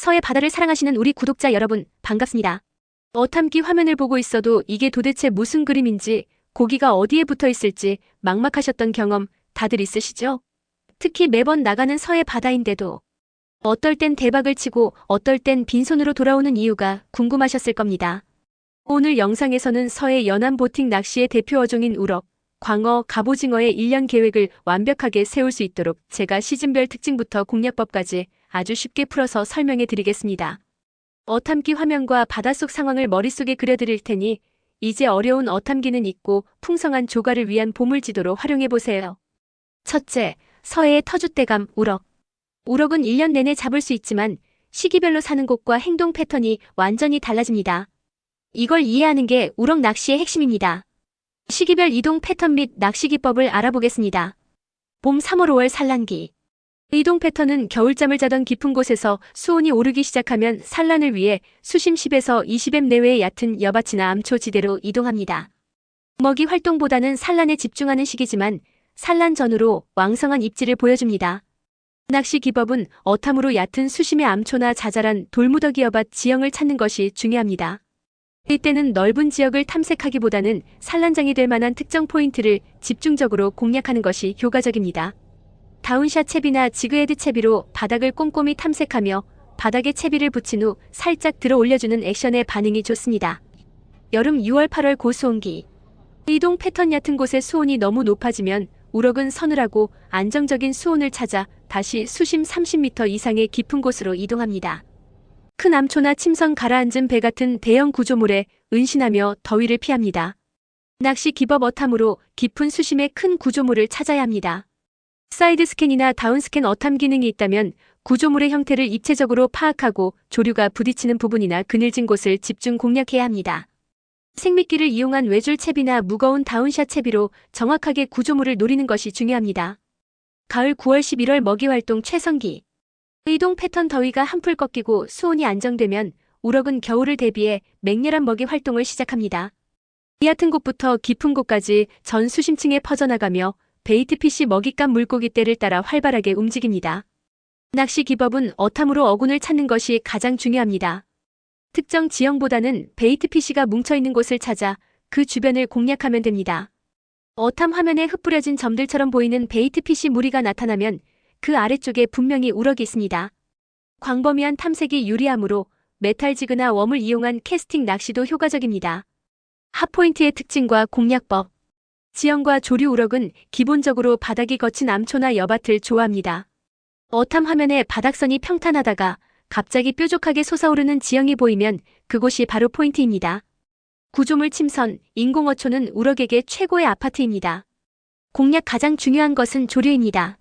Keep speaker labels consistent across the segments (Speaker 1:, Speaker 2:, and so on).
Speaker 1: 서해 바다를 사랑하시는 우리 구독자 여러분, 반갑습니다. 어탐기 화면을 보고 있어도 이게 도대체 무슨 그림인지, 고기가 어디에 붙어 있을지 막막하셨던 경험 다들 있으시죠? 특히 매번 나가는 서해 바다인데도 어떨 땐 대박을 치고 어떨 땐 빈손으로 돌아오는 이유가 궁금하셨을 겁니다. 오늘 영상에서는 서해 연안 보팅 낚시의 대표 어종인 우럭, 광어, 갑오징어의 1년 계획을 완벽하게 세울 수 있도록 제가 시즌별 특징부터 공략법까지 아주 쉽게 풀어서 설명해 드리겠습니다. 어탐기 화면과 바닷속 상황을 머릿속에 그려드릴 테니 이제 어려운 어탐기는 잊고 풍성한 조과를 위한 보물지도로 활용해 보세요. 첫째, 서해의 터줏대감 우럭. 우럭은 1년 내내 잡을 수 있지만 시기별로 사는 곳과 행동 패턴이 완전히 달라집니다. 이걸 이해하는 게 우럭 낚시의 핵심입니다. 시기별 이동 패턴 및 낚시 기법을 알아보겠습니다. 봄 3월 5월 산란기. 이동 패턴은 겨울잠을 자던 깊은 곳에서 수온이 오르기 시작하면 산란을 위해 수심 10에서 20m 내외의 얕은 여밭이나 암초 지대로 이동합니다. 먹이 활동보다는 산란에 집중하는 시기지만 산란 전후로 왕성한 입질을 보여줍니다. 낚시 기법은 어탐으로 얕은 수심의 암초나 자잘한 돌무더기 여밭 지형을 찾는 것이 중요합니다. 이때는 넓은 지역을 탐색하기보다는 산란장이 될 만한 특정 포인트를 집중적으로 공략하는 것이 효과적입니다. 다운샷 채비나 지그헤드 채비로 바닥을 꼼꼼히 탐색하며 바닥에 채비를 붙인 후 살짝 들어 올려주는 액션의 반응이 좋습니다. 여름 6월 8월 고수온기. 이동 패턴 얕은 곳의 수온이 너무 높아지면 우럭은 서늘하고 안정적인 수온을 찾아 다시 수심 30m 이상의 깊은 곳으로 이동합니다. 큰 암초나 침선 가라앉은 배 같은 대형 구조물에 은신하며 더위를 피합니다. 낚시 기법 어탐으로 깊은 수심의 큰 구조물을 찾아야 합니다. 사이드 스캔이나 다운 스캔 어탐 기능이 있다면 구조물의 형태를 입체적으로 파악하고 조류가 부딪히는 부분이나 그늘진 곳을 집중 공략해야 합니다. 생미끼를 이용한 외줄 채비나 무거운 다운샷 채비로 정확하게 구조물을 노리는 것이 중요합니다. 가을 9월 11월 먹이 활동 최성기. 이동 패턴 더위가 한풀 꺾이고 수온이 안정되면 우럭은 겨울을 대비해 맹렬한 먹이 활동을 시작합니다. 이 얕은 곳부터 깊은 곳까지 전 수심층에 퍼져나가며 베이트피시 먹잇감 물고기 떼를 따라 활발하게 움직입니다. 낚시 기법은 어탐으로 어군을 찾는 것이 가장 중요합니다. 특정 지형보다는 베이트피시가 뭉쳐있는 곳을 찾아 그 주변을 공략하면 됩니다. 어탐 화면에 흩뿌려진 점들처럼 보이는 베이트피시 무리가 나타나면 그 아래쪽에 분명히 우럭이 있습니다. 광범위한 탐색이 유리하므로 메탈지그나 웜을 이용한 캐스팅 낚시도 효과적입니다. 핫포인트의 특징과 공략법. 지형과 조류 우럭은 기본적으로 바닥이 거친 암초나 여밭을 좋아합니다. 어탐 화면에 바닥선이 평탄하다가 갑자기 뾰족하게 솟아오르는 지형이 보이면 그곳이 바로 포인트입니다. 구조물 침선, 인공어초는 우럭에게 최고의 아파트입니다. 공략 가장 중요한 것은 조류입니다.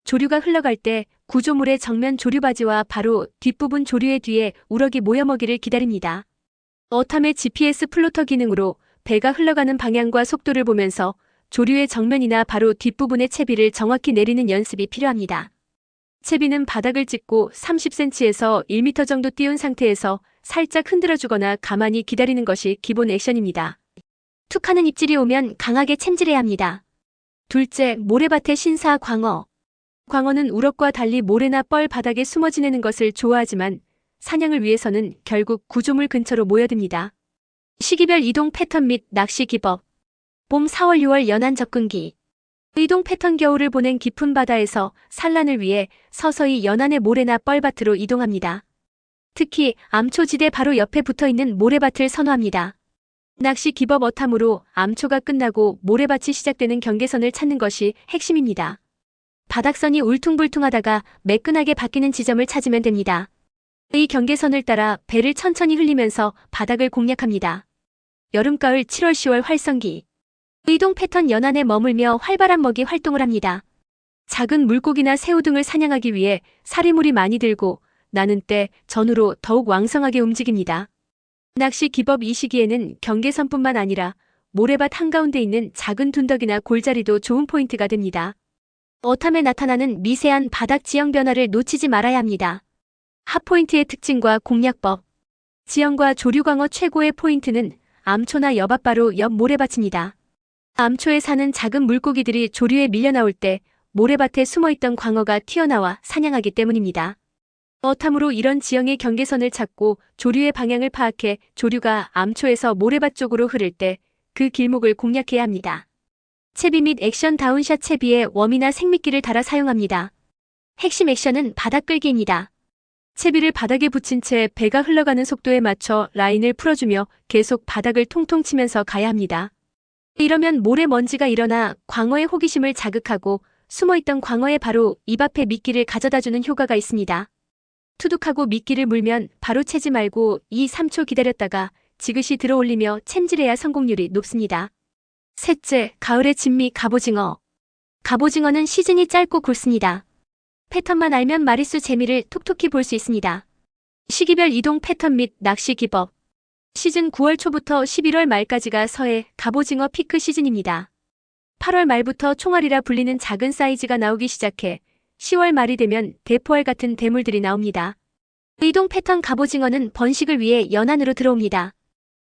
Speaker 1: 조류가 흘러갈 때 구조물의 정면 조류바지와 바로 뒷부분 조류의 뒤에 우럭이 모여 먹이를 기다립니다. 어탐의 GPS 플로터 기능으로 배가 흘러가는 방향과 속도를 보면서 조류의 정면이나 바로 뒷부분의 채비를 정확히 내리는 연습이 필요합니다. 채비는 바닥을 찍고 30cm에서 1m 정도 띄운 상태에서 살짝 흔들어주거나 가만히 기다리는 것이 기본 액션입니다. 툭 하는 입질이 오면 강하게 챔질해야 합니다. 둘째, 모래밭의 신사 광어. 광어는 우럭과 달리 모래나 뻘 바닥에 숨어 지내는 것을 좋아하지만 사냥을 위해서는 결국 구조물 근처로 모여듭니다. 시기별 이동 패턴 및 낚시 기법. 봄 4월 6월 연안 접근기. 이동 패턴 겨울을 보낸 깊은 바다에서 산란을 위해 서서히 연안의 모래나 뻘밭으로 이동합니다. 특히 암초지대 바로 옆에 붙어있는 모래밭을 선호합니다. 낚시 기법 어탐으로 암초가 끝나고 모래밭이 시작되는 경계선을 찾는 것이 핵심입니다. 바닥선이 울퉁불퉁하다가 매끈하게 바뀌는 지점을 찾으면 됩니다. 이 경계선을 따라 배를 천천히 흘리면서 바닥을 공략합니다. 여름, 가을, 7월, 10월 활성기. 이동 패턴 연안에 머물며 활발한 먹이 활동을 합니다. 작은 물고기나 새우 등을 사냥하기 위해 사리물이 많이 들고 나는 때 전후로 더욱 왕성하게 움직입니다. 낚시 기법 이 시기에는 경계선뿐만 아니라 모래밭 한가운데 있는 작은 둔덕이나 골자리도 좋은 포인트가 됩니다. 어탐에 나타나는 미세한 바닥 지형 변화를 놓치지 말아야 합니다. 핫포인트의 특징과 공략법. 지형과 조류광어 최고의 포인트는 암초나 여밭 바로 옆 모래밭입니다. 암초에 사는 작은 물고기들이 조류에 밀려 나올 때 모래밭에 숨어있던 광어가 튀어나와 사냥하기 때문입니다. 어탐으로 이런 지형의 경계선을 찾고 조류의 방향을 파악해 조류가 암초에서 모래밭 쪽으로 흐를 때 그 길목을 공략해야 합니다. 채비 및 액션 다운샷 채비에 웜이나 생미끼를 달아 사용합니다. 핵심 액션은 바닥 끌기입니다. 채비를 바닥에 붙인 채 배가 흘러가는 속도에 맞춰 라인을 풀어주며 계속 바닥을 통통 치면서 가야 합니다. 이러면 모래먼지가 일어나 광어의 호기심을 자극하고 숨어있던 광어에 바로 입 앞에 미끼를 가져다주는 효과가 있습니다. 투둑하고 미끼를 물면 바로 채지 말고 2, 3초 기다렸다가 지그시 들어올리며 챔질해야 성공률이 높습니다. 셋째, 가을의 진미 갑오징어. 갑오징어는 시즌이 짧고 굵습니다. 패턴만 알면 마리수 재미를 톡톡히 볼 수 있습니다. 시기별 이동 패턴 및 낚시 기법. 시즌 9월 초부터 11월 말까지가 서해 갑오징어 피크 시즌입니다. 8월 말부터 총알이라 불리는 작은 사이즈가 나오기 시작해 10월 말이 되면 대포알 같은 대물들이 나옵니다. 이동 패턴 갑오징어는 번식을 위해 연안으로 들어옵니다.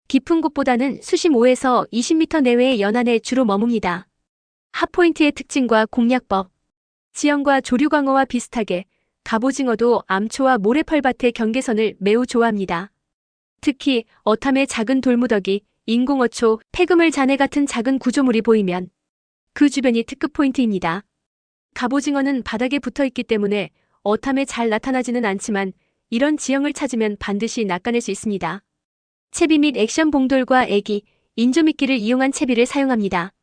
Speaker 1: 깊은 곳보다는 수심 5에서 20m 내외의 연안에 주로 머뭅니다. 핫포인트의 특징과 공략법. 지형과 조류광어와 비슷하게 갑오징어도 암초와 모래펄밭의 경계선을 매우 좋아합니다. 특히 어탐의 작은 돌무더기, 인공어초, 폐그물 잔해 같은 작은 구조물이 보이면 그 주변이 특급 포인트입니다. 갑오징어는 바닥에 붙어있기 때문에 어탐에 잘 나타나지는 않지만 이런 지형을 찾으면 반드시 낚아낼 수 있습니다. 채비 및 액션 봉돌과 애기, 인조미끼를 이용한 채비를 사용합니다.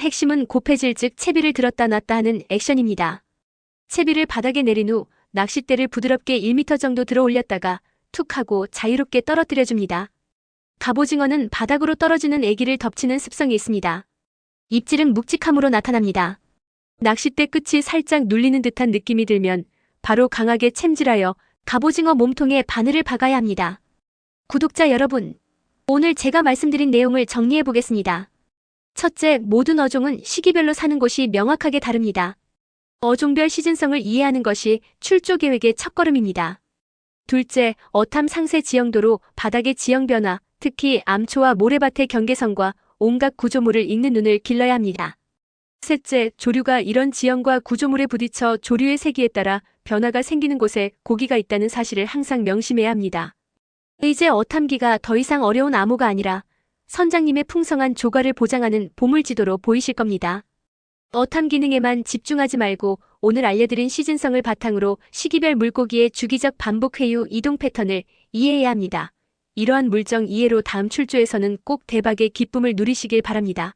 Speaker 1: 핵심은 곱해질 즉 채비를 들었다 놨다 하는 액션입니다. 채비를 바닥에 내린 후 낚싯대를 부드럽게 1m 정도 들어 올렸다가 툭 하고 자유롭게 떨어뜨려줍니다. 갑오징어는 바닥으로 떨어지는 애기를 덮치는 습성이 있습니다. 입질은 묵직함으로 나타납니다. 낚싯대 끝이 살짝 눌리는 듯한 느낌이 들면 바로 강하게 챔질하여 갑오징어 몸통에 바늘을 박아야 합니다. 구독자 여러분, 오늘 제가 말씀드린 내용을 정리해 보겠습니다. 첫째, 모든 어종은 시기별로 사는 곳이 명확하게 다릅니다. 어종별 시즌성을 이해하는 것이 출조 계획의 첫걸음입니다. 둘째, 어탐 상세 지형도로 바닥의 지형 변화, 특히 암초와 모래밭의 경계선과 온갖 구조물을 읽는 눈을 길러야 합니다. 셋째, 조류가 이런 지형과 구조물에 부딪혀 조류의 세기에 따라 변화가 생기는 곳에 고기가 있다는 사실을 항상 명심해야 합니다. 이제 어탐기가 더 이상 어려운 암호가 아니라 선장님의 풍성한 조과를 보장하는 보물지도로 보이실 겁니다. 어탐 기능에만 집중하지 말고 오늘 알려드린 시즌성을 바탕으로 시기별 물고기의 주기적 반복 회유 이동 패턴을 이해해야 합니다. 이러한 물정 이해로 다음 출조에서는 꼭 대박의 기쁨을 누리시길 바랍니다.